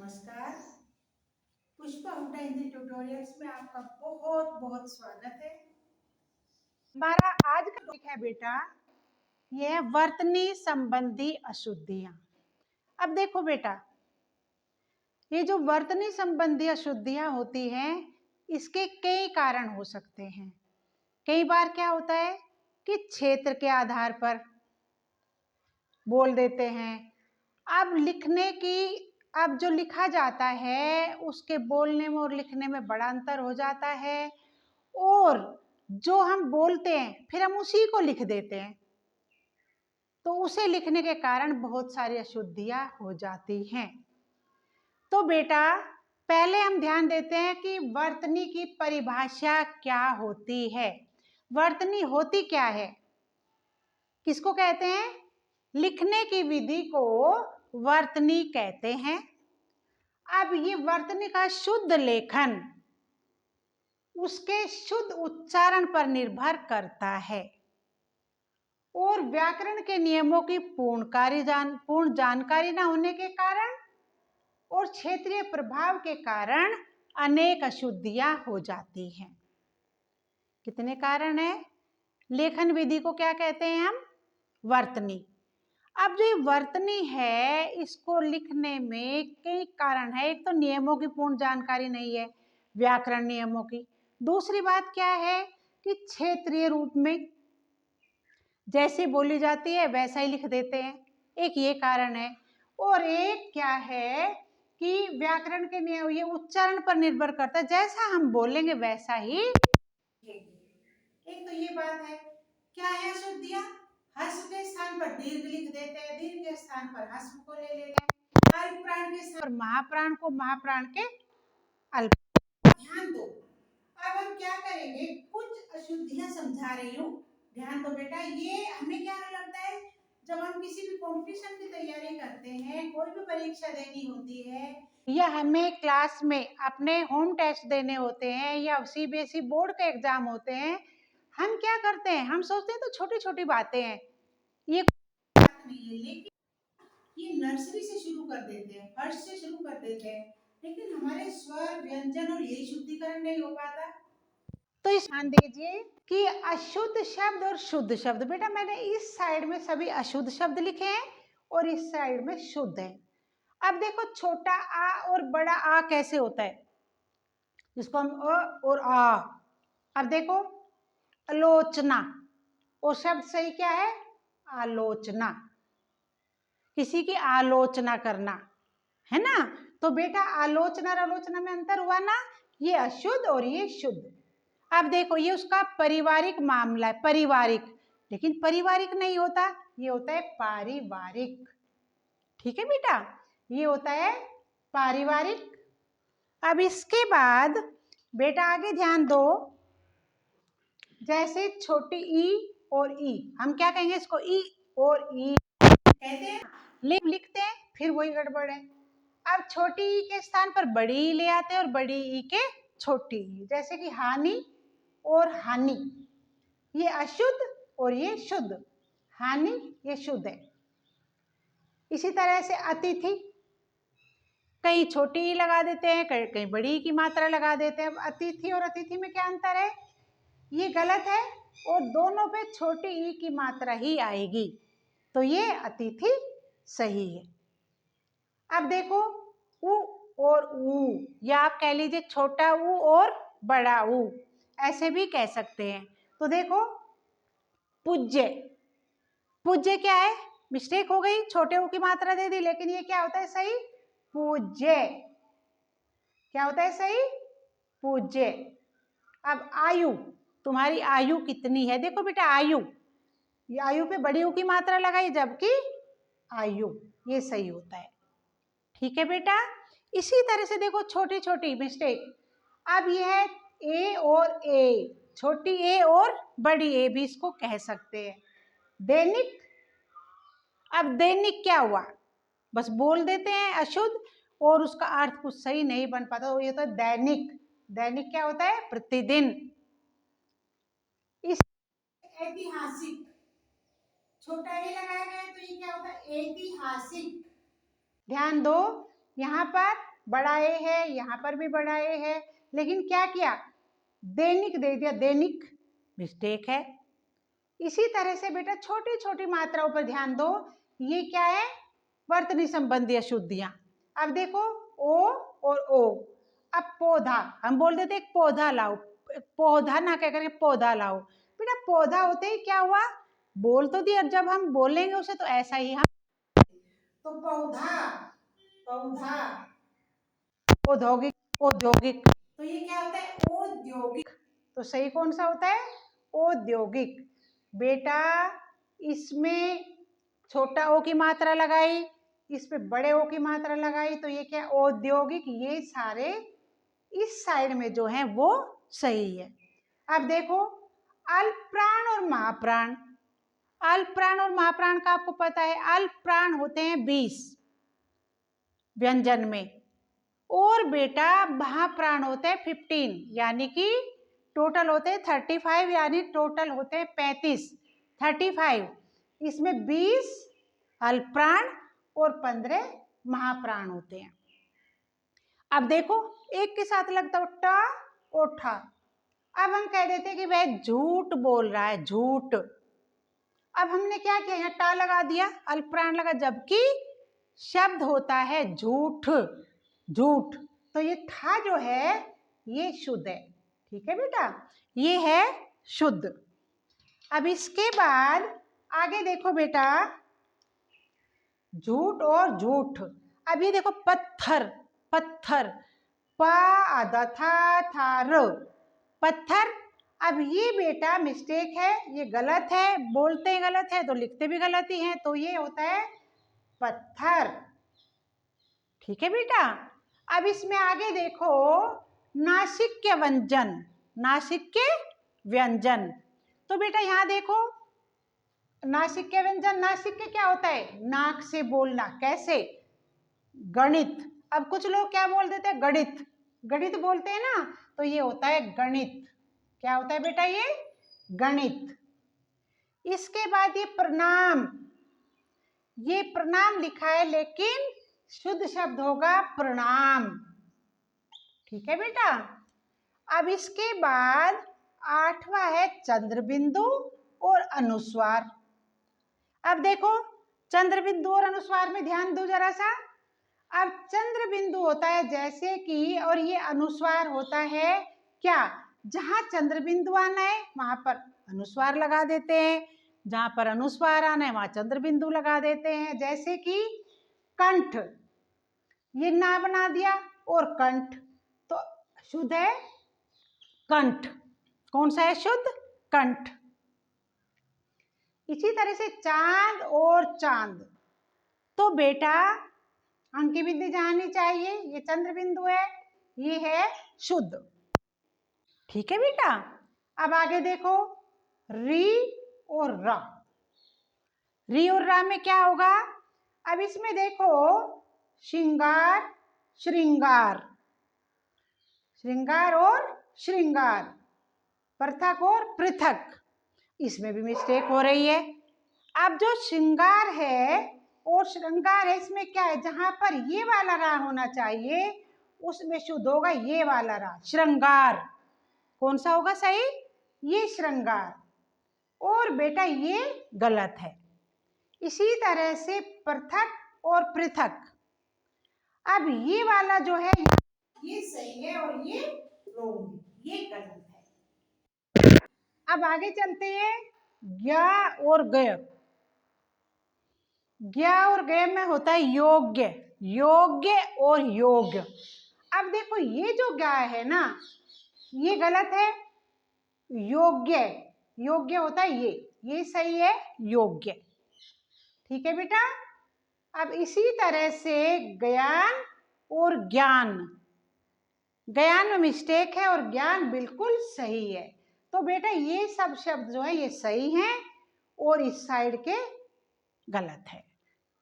नमस्कार। पुष्पा हुडा हिंदी ट्यूटोरियल्स में आपका बहुत बहुत स्वागत है। हमारा आज का टॉपिक है बेटा, यह वर्तनी संबंधी अशुद्धियां। अब देखो बेटा, ये जो वर्तनी संबंधी अशुद्धियां होती हैं, इसके कई कारण हो सकते हैं। कई बार क्या होता है कि क्षेत्र के आधार पर बोल देते हैं। अब लिखने की अब जो लिखा जाता है उसके बोलने में और लिखने में बड़ा अंतर हो जाता है, और जो हम बोलते हैं फिर हम उसी को लिख देते हैं, तो उसे लिखने के कारण बहुत सारी अशुद्धियां हो जाती हैं। तो बेटा पहले हम ध्यान देते हैं कि वर्तनी की परिभाषा क्या होती है। वर्तनी होती क्या है, किसको कहते हैं? लिखने की विधि को वर्तनी कहते हैं। अब ये वर्तनी का शुद्ध लेखन उसके शुद्ध उच्चारण पर निर्भर करता है, और व्याकरण के नियमों की पूर्ण जानकारी न होने के कारण और क्षेत्रीय प्रभाव के कारण अनेक अशुद्धियां हो जाती हैं। कितने कारण है? लेखन विधि को क्या कहते हैं हम? वर्तनी। अब जो ये वर्तनी है, इसको लिखने में कई कारण है। एक तो नियमों की पूर्ण जानकारी नहीं है, व्याकरण नियमों की। दूसरी बात क्या है कि क्षेत्रीय रूप में जैसे बोली जाती है वैसा ही लिख देते हैं, एक ये कारण है। और एक क्या है कि व्याकरण के नियम ये उच्चारण पर निर्भर करता है, जैसा हम बोलेंगे वैसा ही। एक तो ये बात है। क्या है अशुद्धियां? हस्व के स्थान पर दीर्घ लिख देते हैं, दीर्घ के स्थान पर हस्व को ले लेते हैं, अल्प प्राण के स्थान पर महाप्राण को महाप्राण के अल्प। ध्यान दो, अब हम क्या करेंगे, कुछ अशुद्धियां समझा रही हूँ, ध्यान दो बेटा। ये हमें क्या लगता है, जब हम किसी भी कंपटीशन की तैयारी करते हैं, कोई भी परीक्षा देनी होती है, या हमें क्लास में अपने होम टेस्ट देने होते हैं, या सीबीएसई बोर्ड के एग्जाम होते हैं, हम क्या करते हैं, हम सोचते हैं तो छोटी छोटी बातें हैं, ये बात नहीं है, लेकिन ये नर्सरी से शुरू कर देते हैं, फर्स्ट से शुरू कर देते हैं, लेकिन हमारे स्वर व्यंजन और ये शुद्धिकरण नहीं हो पाता। तो इस ध्यान दीजिए कि अशुद्ध शब्द और शुद्ध शब्द। बेटा मैंने इस साइड में सभी अशुद्ध शब्द लिखे हैं और इस साइड में शुद्ध है। अब देखो छोटा आ और बड़ा आ कैसे होता है, जिसको हम अ और आ। अब देखो आलोचना, और शब्द सही क्या है? आलोचना, किसी की आलोचना करना, है ना। तो बेटा आलोचना और आलोचना में अंतर हुआ ना, ये अशुद्ध और ये शुद्ध। अब देखो ये उसका पारिवारिक मामला है, पारिवारिक, लेकिन पारिवारिक नहीं होता, ये होता है पारिवारिक। ठीक है बेटा, ये होता है पारिवारिक। अब इसके बाद बेटा आगे ध्यान दो, जैसे छोटी ई और ई, हम क्या कहेंगे इसको? ई और ई कहते हैं, लिखते हैं, फिर वही गड़बड़ है। अब छोटी ई के स्थान पर बड़ी ई ले आते हैं और बड़ी ई के छोटी ई, जैसे कि हानि और हानि, ये अशुद्ध और ये शुद्ध। हानि ये शुद्ध है। इसी तरह से अतिथि, कहीं छोटी ई लगा देते हैं, कहीं बड़ी ई की मात्रा लगा देते हैं। अब अतिथि और अतिथि में क्या अंतर है? ये गलत है, और दोनों पे छोटी ई की मात्रा ही आएगी, तो ये अतिथि सही है। अब देखो उ और ऊ, या आप कह लीजिए छोटा ऊ और बड़ा ऊ, ऐसे भी कह सकते हैं। तो देखो पूज्य, पूज्य क्या है? मिस्टेक हो गई, छोटे ऊ की मात्रा दे दी, लेकिन ये क्या होता है सही? पूज्य। क्या होता है सही? पूज्य। अब आयु, तुम्हारी आयु कितनी है? देखो बेटा आयु, ये आयु पे बड़ी ऊ की मात्रा लगाई, जबकि आयु, ये सही होता है। ठीक है बेटा, इसी तरह से देखो छोटी छोटी मिस्टेक। अब ये है ए और ए, छोटी ए और बड़ी ए भी इसको कह सकते हैं। दैनिक, अब दैनिक क्या हुआ? बस बोल देते हैं अशुद्ध, और उसका अर्थ कुछ सही नहीं बन पाता, तो ये तो दैनिक। दैनिक क्या होता है? प्रतिदिन। इस ऐतिहासिक, छोटा ए लगाया गया तो ये क्या होता है? ऐतिहासिक। ध्यान दो, यहाँ पर बड़ा ए है, यहाँ पर भी बड़ा ए है, लेकिन क्या किया, दैनिक दे दिया, दैनिक, मिस्टेक है। इसी तरह से बेटा छोटी छोटी मात्राओं पर ध्यान दो, ये क्या है, वर्तनी संबंधी अशुद्धियां। अब देखो ओ और ओ, अब पौधा, हम बोल देते एक पौधा लाओ, पौधा ना कह करके पौधा लाओ, बेटा पौधा होते ही क्या हुआ, बोल तो दिया, जब हम बोलेंगे उसे तो ऐसा ही हम, तो पौधा, पौधा, औद्योगिक, औद्योगिक, तो ये क्या होता है, औद्योगिक, तो सही कौन सा होता है, औद्योगिक। बेटा इसमें छोटा ओ की मात्रा लगाई, इस पे बड़े ओ की मात्रा लगाई, तो ये क्या, औद्योगिक, ये सारे इस साइड में जो है वो सही है। अब देखो अल्पप्राण और महाप्राण, अल्पप्राण और महाप्राण का आपको पता है, अल्पप्राण होते हैं 20 व्यंजन में, और बेटा महाप्राण होते हैं 15, यानी कि टोटल होते हैं 35, यानी टोटल होते हैं 35, 35, इसमें 20 अल्पप्राण और 15 महाप्राण होते हैं। अब देखो एक के साथ लगता है टा और ठा, अब हम कह देते हैं कि वह झूठ बोल रहा है, झूठ। अब हमने क्या किया, यहाँ टा लगा दिया, अल्पप्राण लगा, जबकि शब्द होता है झूठ, झूठ, तो ये ठा जो है ये शुद्ध है, ठीक है बेटा, ये है शुद्ध। अब इसके बाद आगे देखो बेटा, झूठ और झूठ। अब ये देखो पत्थर, पत्थर, पा आधा था र, पत्थर। अब ये बेटा मिस्टेक है, ये गलत है, बोलते गलत है तो लिखते भी गलत ही है, तो ये होता है पत्थर, ठीक है बेटा। अब इसमें आगे देखो नासिक के व्यंजन, नासिक के व्यंजन, तो बेटा यहाँ देखो नासिक के व्यंजन, नासिक के क्या होता है, नाक से बोलना, कैसे, गणित। अब कुछ लोग क्या बोल देते हैं, गणित, गणित बोलते हैं ना, तो ये होता है गणित, क्या होता है बेटा, ये गणित। इसके बाद ये प्रणाम, ये प्रणाम लिखा है लेकिन शुद्ध शब्द होगा प्रणाम, ठीक है बेटा। अब इसके बाद 8वां है चंद्र बिंदु और अनुस्वार। अब देखो चंद्र बिंदु और अनुस्वार में ध्यान दो जरा सा। अब चंद्र बिंदु होता है जैसे कि, और ये अनुस्वार होता है क्या, जहां चंद्र बिंदु आना है वहां पर अनुस्वार लगा देते हैं, जहां पर अनुस्वार आना है वहां चंद्र बिंदु लगा देते हैं, जैसे कि कंठ, ये ना बना दिया और कंठ, तो शुद्ध है कंठ, कौन सा है शुद्ध, कंठ। इसी तरह से चांद और चांद, तो बेटा अंकी बिंदु जानी चाहिए, ये चंद्र बिंदु है, ये है शुद्ध, ठीक है बेटा। अब आगे देखो री और रा, री और रा में क्या होगा, अब इसमें देखो श्रृंगार, श्रृंगार, श्रृंगार और श्रृंगार, पृथक और पृथक, इसमें भी मिस्टेक हो रही है। अब जो श्रृंगार है और श्रृंगार है, इसमें क्या है, जहां पर ये वाला रा होना चाहिए उसमें शुद्ध होगा ये वाला रा, श्रृंगार, कौन सा होगा सही, ये श्रृंगार, और बेटा ये गलत है। इसी तरह से पृथक और पृथक, अब ये वाला जो है ये सही है और ये रॉन्ग है, ये गलत है। अब आगे चलते हैं ज्ञा और गय, ज्ञा और गय में होता है योग्य, योग्य और योग्य। अब देखो ये जो गाय है ना ये गलत है, योग्य, योग्य होता है ये सही है, योग्य, ठीक है बेटा। अब इसी तरह से ज्ञान और ज्ञान, ज्ञान में मिस्टेक है और ज्ञान बिल्कुल सही है, तो बेटा ये सब शब्द जो है ये सही हैं और इस साइड के गलत है।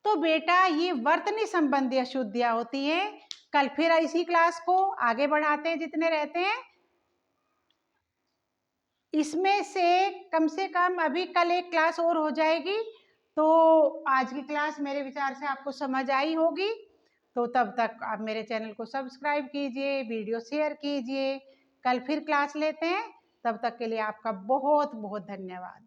तो बेटा ये वर्तनी संबंधी अशुद्धियां होती हैं। कल फिर इसी क्लास को आगे बढ़ाते हैं जितने रहते हैं, इसमें से कम अभी कल एक क्लास और हो जाएगी, तो आज की क्लास मेरे विचार से आपको समझ आई होगी। तो तब तक आप मेरे चैनल को सब्सक्राइब कीजिए, वीडियो शेयर कीजिए। कल फिर क्लास लेते हैं, तब तक के लिए आपका बहुत बहुत धन्यवाद।